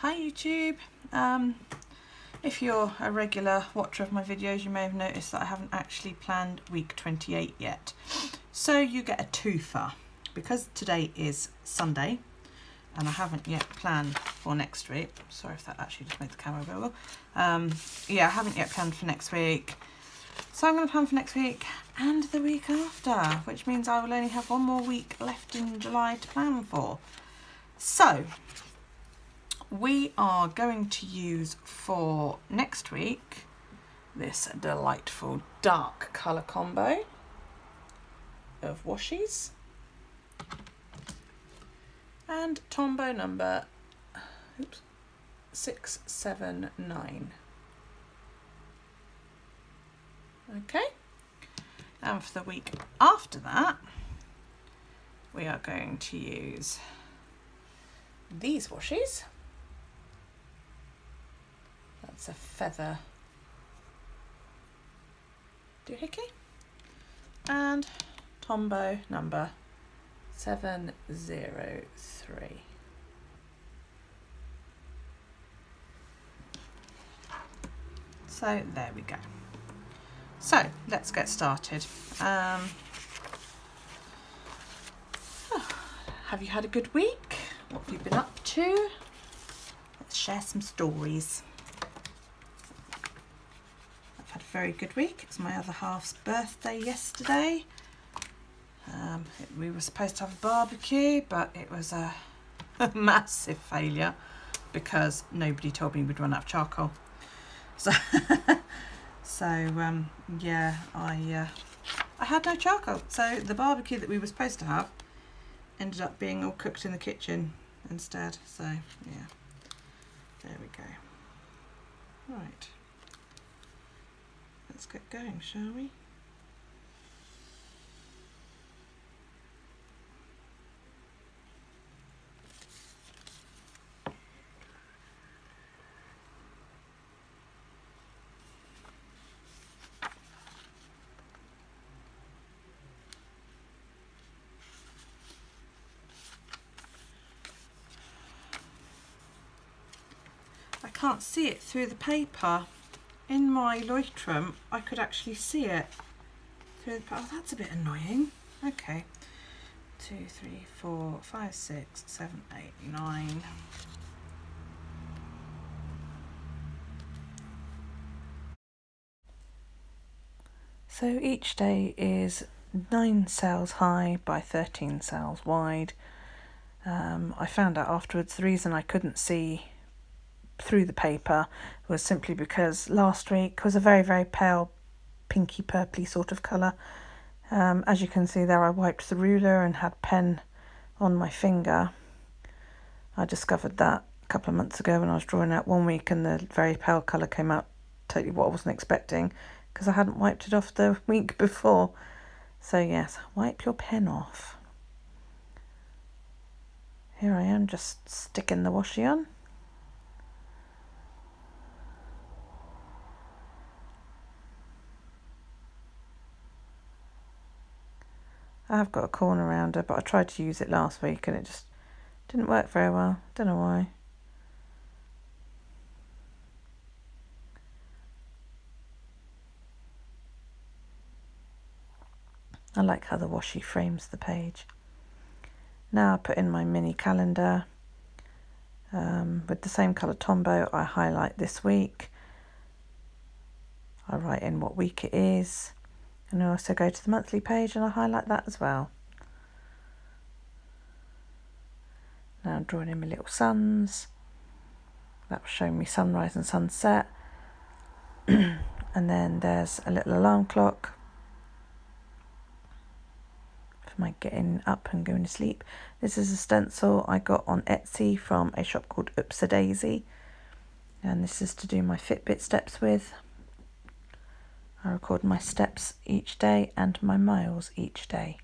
Hi YouTube. If you're a regular watcher of my videos, you may have noticed that I haven't actually planned week 28 yet. So you get a twofer. Because today is Sunday and I haven't yet planned for next week. Sorry if that actually just made the camera go. Yeah, I haven't yet planned for next week. So I'm going to plan for next week and the week after, which means I will only have one more week left in July to plan for. So we are going to use for next week this delightful dark colour combo of washies and Tombow number 679. Okay, and for the week after that we are going to use these washies. That's a feather doohickey and Tombow number 703. So there we go. So let's get started. Have you had a good week? What have you been up to? Let's share some stories. I've had a very good week. It was my other half's birthday yesterday. We were supposed to have a barbecue, but it was a massive failure because nobody told me we'd run out of charcoal. Yeah, I had no charcoal. So the barbecue that we were supposed to have ended up being all cooked in the kitchen instead. So yeah, there we go. Right, let's get going, shall we? I can't see it through the paper. In my Leutrum, I could actually see it through the paper. Oh, that's a bit annoying. Okay. 2, 3, 4, 5, 6, 7, 8, 9. So each day is 9 cells high by 13 cells wide. I found out afterwards the reason I couldn't see through the paper was simply because last week was a very, very pale pinky purpley sort of colour. As you can see there, I wiped the ruler and had pen on my finger. I discovered that a couple of months ago when I was drawing out one week and the very pale colour came out totally what I wasn't expecting because I hadn't wiped it off the week before. So yes, wipe your pen off. Here I am just sticking the washi on. I have got a corner rounder, but I tried to use it last week and it just didn't work very well. Don't know why. I like how the washi frames the page. Now I put in my mini calendar. With the same colour Tombow, I highlight this week. I write in what week it is. And I also go to the monthly page and I highlight that as well. Now I'm drawing in my little suns. That will show me sunrise and sunset. And then there's a little alarm clock for my getting up and going to sleep. This is a stencil I got on Etsy from a shop called Daisy. And this is to do my Fitbit steps with. I record my steps each day and my miles each day.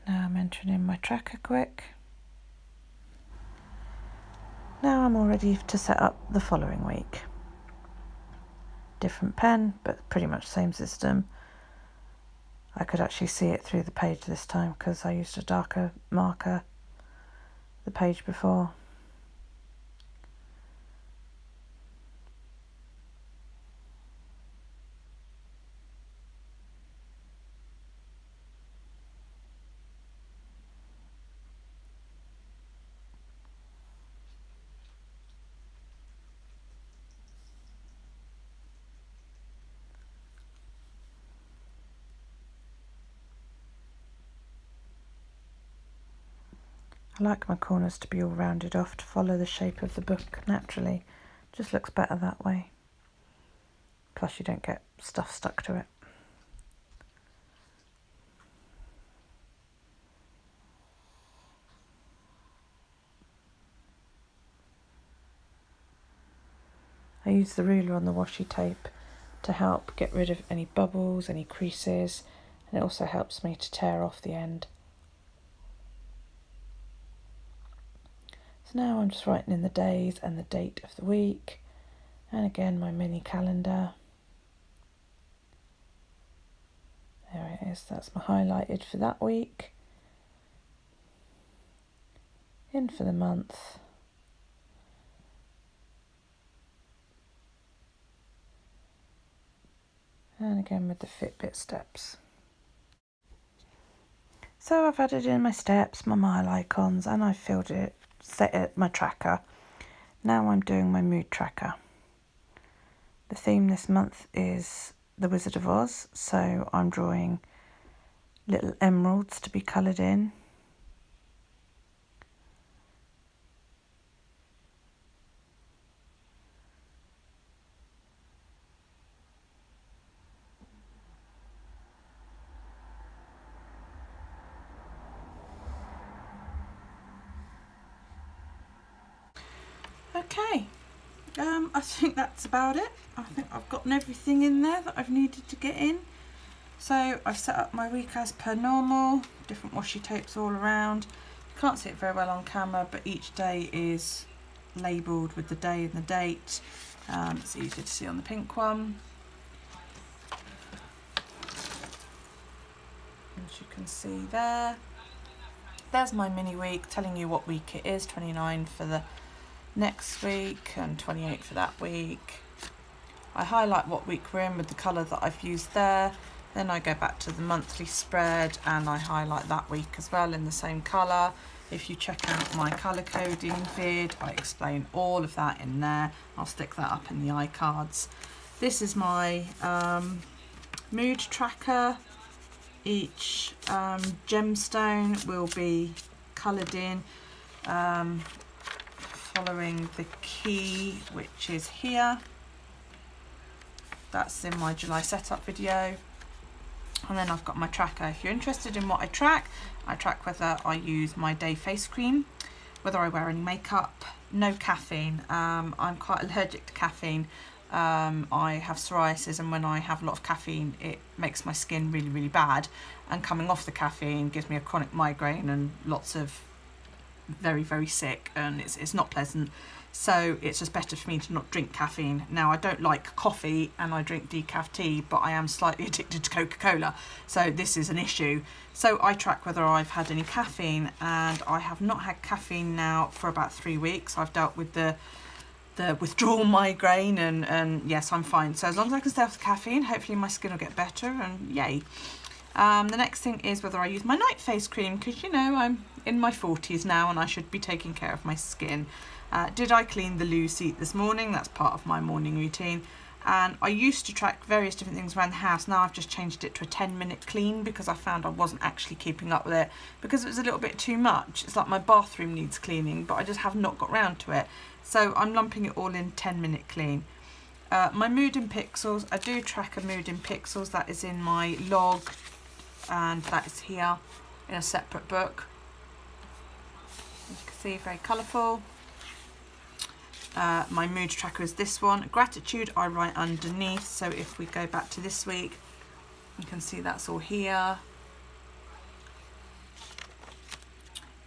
Now I'm entering in my tracker quick. Now I'm all ready to set up the following week. Different pen, but pretty much same system. I could actually see it through the page this time because I used a darker marker the page before. I like my corners to be all rounded off to follow the shape of the book naturally. Just looks better that way. Plus you don't get stuff stuck to it. I use the ruler on the washi tape to help get rid of any bubbles, any creases, and it also helps me to tear off the end. So now I'm just writing in the days and the date of the week, and again my mini calendar. There it is, that's my highlighted for that week. In for the month. And again with the Fitbit steps. So I've added in my steps, my mile icons, and I've filled it, set it my tracker. Now I'm doing my mood tracker. The theme this month is The Wizard of Oz, so I'm drawing little emeralds to be coloured in. Okay, I think that's about it. I think I've gotten everything in there that I've needed to get in. So I've set up my week as per normal, different washi tapes all around. You can't see it very well on camera, but each day is labelled with the day and the date. It's easier to see on the pink one. As you can see there, there's my mini week telling you what week it is, 29 for the next week and 28 for that week. I highlight what week we're in with the colour that I've used there. Then I go back to the monthly spread and I highlight that week as well in the same colour. If you check out my colour coding vid, I explain all of that in there. I'll stick that up in the iCards. This is my mood tracker. Each gemstone will be coloured in following the key, which is here. That's in my July setup video. And then I've got my tracker. If you're interested in what I track whether I use my day face cream, whether I wear any makeup, no caffeine. I'm quite allergic to caffeine. I have psoriasis, and when I have a lot of caffeine it makes my skin really, really bad, and coming off the caffeine gives me a chronic migraine and lots of very, very sick, and it's not pleasant. So it's just better for me to not drink caffeine. Now I don't like coffee and I drink decaf tea, but I am slightly addicted to Coca-Cola, so this is an issue. So I track whether I've had any caffeine, and I have not had caffeine now for about 3 weeks. I've dealt with the withdrawal migraine, and yes, I'm fine. So as long as I can stay off the caffeine, hopefully my skin will get better, and yay. The next thing is whether I use my night face cream, because you know I'm in my 40s now and I should be taking care of my skin. Did I clean the loo seat this morning? That's part of my morning routine. And I used to track various different things around the house. Now I've just changed it to a 10-minute clean because I found I wasn't actually keeping up with it because it was a little bit too much. It's like my bathroom needs cleaning, but I just have not got round to it. So I'm lumping it all in 10-minute clean. My mood in pixels, I do track a mood in pixels. That is in my log, and that is here in a separate book. You can see, very colourful. My mood tracker is this one. Gratitude I write underneath, so if we go back to this week you can see that's all here.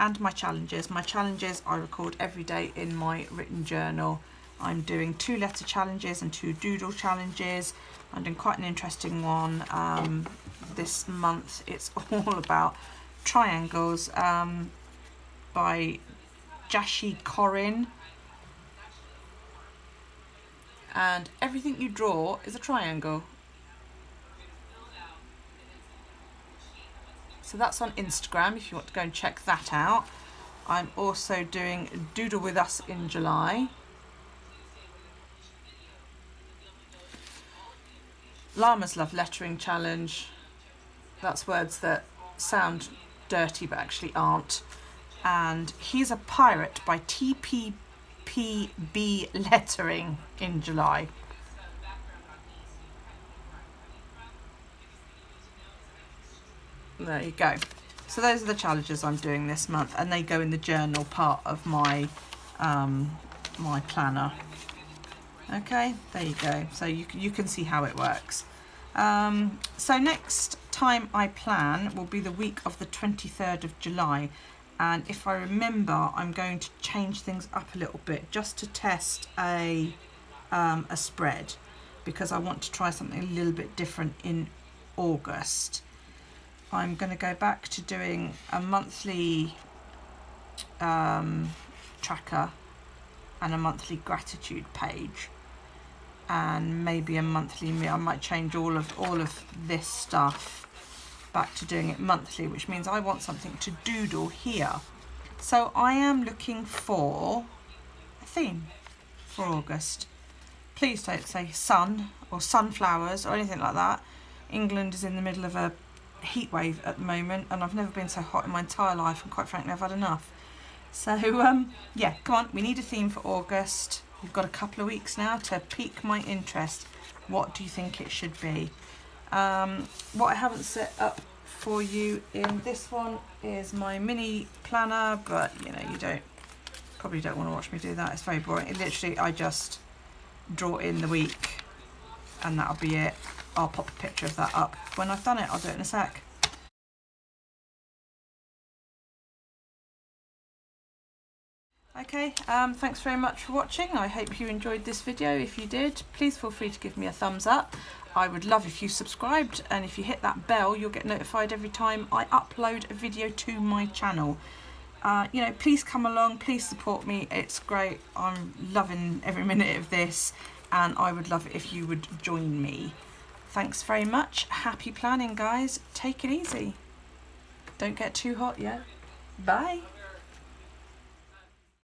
and my challenges. My challenges I record every day in my written journal. I'm doing 2 letter challenges and 2 doodle challenges. I'm doing quite an interesting one this month. It's all about triangles by Jashi Corin. And everything you draw is a triangle. So that's on Instagram if you want to go and check that out. I'm also doing Doodle With Us in July. Llamas Love Lettering Challenge. That's words that sound dirty but actually aren't. And He's a Pirate by TPPB Lettering in July. There you go. So those are the challenges I'm doing this month, and they go in the journal part of my my planner. Okay, there you go. So you can see how it works. So next time I plan will be the week of the 23rd of July, and if I remember, I'm going to change things up a little bit just to test a spread, because I want to try something a little bit different in August. I'm going to go back to doing a monthly tracker and a monthly gratitude page, and maybe a monthly meal. I might change all of this stuff back to doing it monthly, which means I want something to doodle here. So I am looking for a theme for August. Please don't say sun or sunflowers or anything like that. England is in the middle of a heat wave at the moment, and I've never been so hot in my entire life, and quite frankly I've had enough. So yeah, come on, we need a theme for August. We've got a couple of weeks now to pique my interest. What do you think it should be? What I haven't set up for you in this one is my mini planner, but you know, you probably don't want to watch me do that. It's very boring. It literally, I just draw in the week and that'll be it. I'll pop a picture of that up when I've done it. I'll do it in a sec. Okay, thanks very much for watching. I hope you enjoyed this video. If you did, please feel free to give me a thumbs up. I would love if you subscribed, and if you hit that bell, you'll get notified every time I upload a video to my channel. You know, please come along, please support me. It's great. I'm loving every minute of this, and I would love it if you would join me. Thanks very much. Happy planning, guys. Take it easy. Don't get too hot yet. Bye.